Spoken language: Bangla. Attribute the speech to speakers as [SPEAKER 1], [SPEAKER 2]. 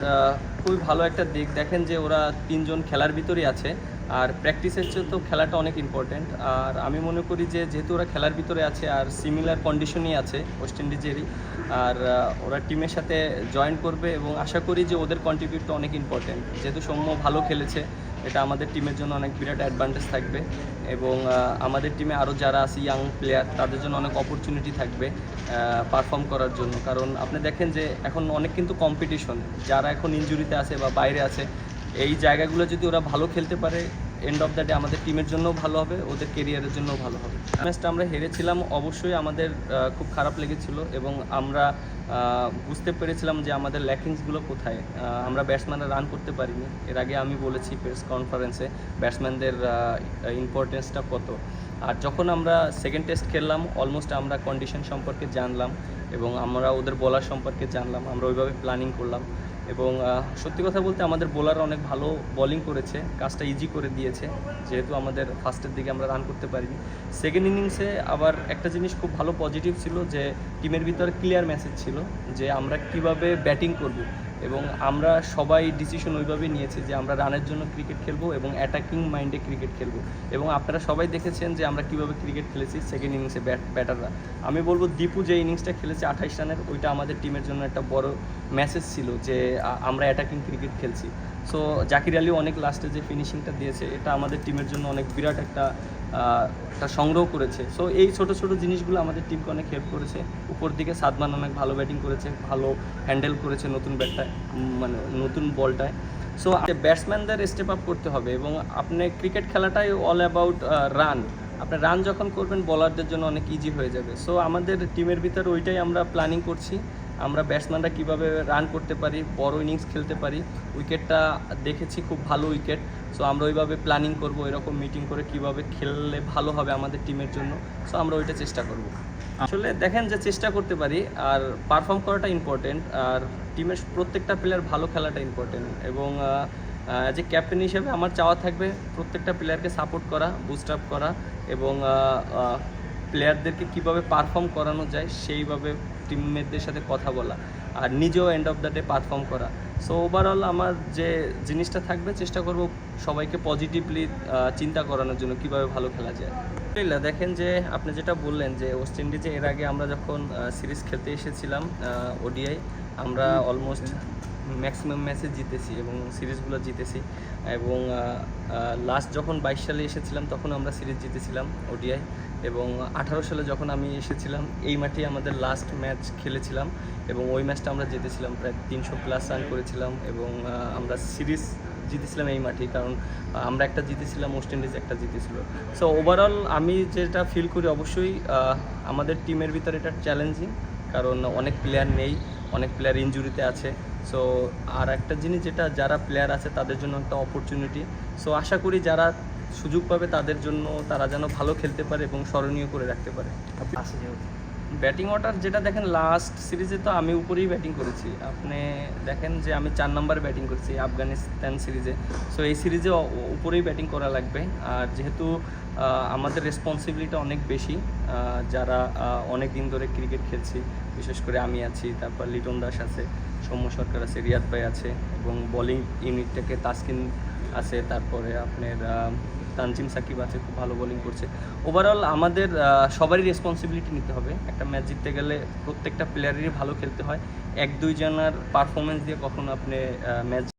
[SPEAKER 1] খুবই ভালো একটা দিক দেখেন যে ওরা ৩ জন খেলার ভিতরেই আছে। আর প্র্যাকটিসের চেয়ে তো খেলাটা অনেক ইম্পর্ট্যান্ট। আর আমি মনে করি যে যেহেতু ওরা খেলার ভিতরে আছে আর সিমিলার কন্ডিশনই আছে ওয়েস্ট ইন্ডিজেরই, আর ওরা টিমের সাথে জয়েন করবে এবং আশা করি যে ওদের কন্ট্রিবিউটটা অনেক ইম্পর্ট্যান্ট। যেহেতু সৌম্য ভালো খেলেছে, এটা আমাদের টিমের জন্য অনেক বিরাট অ্যাডভান্টেজ থাকবে এবং আমাদের টিমে আরও যারা আছে ইয়াং প্লেয়ার তাদের জন্য অনেক অপরচুনিটি থাকবে পারফর্ম করার জন্য। কারণ আপনি দেখেন যে এখন অনেক কিন্তু কম্পিটিশন, যারা এখন ইনজুরিতে আছে বা বাইরে আছে, এই জায়গাগুলো যদি ওরা ভালো খেলতে পারে এন্ড অফ দ্য ডে আমাদের টিমের জন্যও ভালো হবে, ওদের কেরিয়ারের জন্যও ভালো হবে। ম্যাচটা আমরা হেরেছিলাম, অবশ্যই আমাদের খুব খারাপ লেগেছিল এবং আমরা বুঝতে পেরেছিলাম যে আমাদের ল্যাকিংসগুলো কোথায়। আমরা ব্যাটসম্যানরা রান করতে পারিনি। এর আগে আমি বলেছি প্রেস কনফারেন্সে ব্যাটসম্যানদের ইম্পর্টেন্সটা কত। আর যখন আমরা সেকেন্ড টেস্ট খেললাম অলমোস্ট আমরা কন্ডিশন সম্পর্কে জানলাম এবং আমরা ওদের বোলার সম্পর্কে জানলাম, আমরা ওইভাবে প্ল্যানিং করলাম এবং সত্যি কথা বলতে আমাদের বোলাররা অনেক ভালো বোলিং করেছে, কাজটা ইজি করে দিয়েছে। যেহেতু আমাদের ফার্স্টের দিকে আমরা রান করতে পারিনি, সেকেন্ড ইনিংসে আবার একটা জিনিস খুব ভালো পজিটিভ ছিল যে টিমের ভিতরে ক্লিয়ার মেসেজ ছিল যে আমরা কিভাবে ব্যাটিং করব এবং আমরা সবাই ডিসিশন ওইভাবে নিয়েছি যে আমরা রানের জন্য ক্রিকেট খেলবো এবং অ্যাটাকিং মাইন্ডে ক্রিকেট খেলবো। এবং আপনারা সবাই দেখেছেন যে আমরা কীভাবে ক্রিকেট খেলেছি সেকেন্ড ইনিংসে ব্যাটাররা। আমি বলবো দীপু যে ইনিংসটা খেলেছে 28 রানের, ওইটা আমাদের টিমের জন্য একটা বড় মেসেজ ছিল যে আমরা অ্যাটাকিং ক্রিকেট খেলছি। সো জাকির আলীও অনেক লাস্টে যে ফিনিশিংটা দিয়েছে এটা আমাদের টিমের জন্য অনেক বিরাট একটা সংগ্রহ করেছে। সো এই ছোটো ছোটো জিনিসগুলো আমাদের টিমকে অনেক হেল্প করেছে। উপর দিকে সাদমান অনেক ভালো ব্যাটিং করেছে, ভালো হ্যান্ডেল করেছে নতুন ব্যাটটায়, মানে নতুন বলটায়। সো ব্যাটসম্যানদের স্টেপ আপ করতে হবে এবং আপনি ক্রিকেট খেলাটাই অল অ্যাবাউট রান। আপনি রান যখন করবেন বলারদের জন্য অনেক ইজি হয়ে যাবে। সো আমাদের টিমের ভিতরে ওইটাই আমরা প্ল্যানিং করছি, আমরা ব্যাটসম্যানরা কীভাবে রান করতে পারি, বড় ইনিংস খেলতে পারি। উইকেটটা দেখেছি খুব ভালো উইকেট, সো আমরা ওইভাবে প্ল্যানিং করব, এরকম মিটিং করে কীভাবে খেললে ভালো হবে আমাদের টিমের জন্য। সো আমরা ওইটা চেষ্টা করব। আসলে দেখেন যে চেষ্টা করতে পারি আর পারফর্ম করাটা ইম্পর্টেন্ট, আর টিমের প্রত্যেকটা প্লেয়ার ভালো খেলাটা ইম্পর্টেন্ট এবং যে ক্যাপ্টেন হিসেবে আমার চাওয়া থাকবে প্রত্যেকটা প্লেয়ারকে সাপোর্ট করা, বুস্ট আপ করা এবং প্লেয়ারদেরকে কীভাবে পারফর্ম করানো যায় সেইভাবে টিমমেটদের সাথে কথা বলা আর নিজেও end of the day perform করা। সো ওভারঅল আমার যে জিনিসটা থাকবে চেষ্টা করব সবাইকে পজিটিভলি চিন্তা করানোর জন্য কীভাবে ভালো খেলা যায়। দেখেন যে আপনি যেটা বললেন যে ওয়েস্ট ইন্ডিজে এর আগে আমরা যখন সিরিজ খেলতে এসেছিলাম ওডিআই, আমরা অলমোস্ট ম্যাক্সিমাম ম্যাচে জিতেছি এবং সিরিজগুলো জিতেছি এবং লাস্ট যখন 22 সালে এসেছিলাম তখন আমরা সিরিজ জিতেছিলাম ওডিআই এবং 18 সালে যখন আমি এসেছিলাম এই মাঠে আমাদের লাস্ট ম্যাচ খেলেছিলাম এবং ওই ম্যাচটা আমরা জিতেছিলাম, প্রায় 300+ রান করেছিলাম এবং আমরা সিরিজ জিতেছিলাম এই মাঠেই, কারণ আমরা একটা জিতেছিলাম, ওয়েস্ট ইন্ডিজ একটা জিতেছিল। সো ওভারঅল আমি যেটা ফিল করি অবশ্যই আমাদের টিমের ভিতরে এটা চ্যালেঞ্জিং, কারণ অনেক প্লেয়ার নেই, অনেক প্লেয়ার ইনজুরিতে আছে। সো আর একটা জিনিস যেটা যারা প্লেয়ার আছে তাদের জন্য একটা অপরচুনিটি। সো আশা করি যারা সুযোগ পাবে তাদের জন্য তারা যেন ভালো খেলতে পারে এবং স্মরণীয় করে রাখতে পারে। ব্যাটিং অর্ডার যেটা দেখেন লাস্ট সিরিজে তো আমি উপরেই ব্যাটিং করেছি, আপনি দেখেন যে আমি 4 নম্বরে ব্যাটিং করেছি আফগানিস্তান সিরিজে। সো এই সিরিজে উপরেই ব্যাটিং করা লাগবে। আর যেহেতু আমাদের রেসপন্সিবিলিটি অনেক বেশি, যারা অনেক দিন ধরে ক্রিকেট খেলছি, বিশেষ করে আমি আছি, তারপর লিটন দাস আছে, সৌম্য সরকার আছে, রিয়াদ ভাই আছে এবং বোলিং ইউনিট থেকে তাসকিন আছে, তারপরে আপনার তানজিম সাকিব আছে, খুব ভালো বোলিং করছে। ওভারঅল আমাদের সবারই রেসপন্সিবিলিটি নিতে হবে। একটা ম্যাচ জিততে গেলে প্রত্যেকটা প্লেয়ারেরই ভালো খেলতে হয়, 1-2 জনের পারফরমেন্স দিয়ে কখনো আপনি ম্যাচ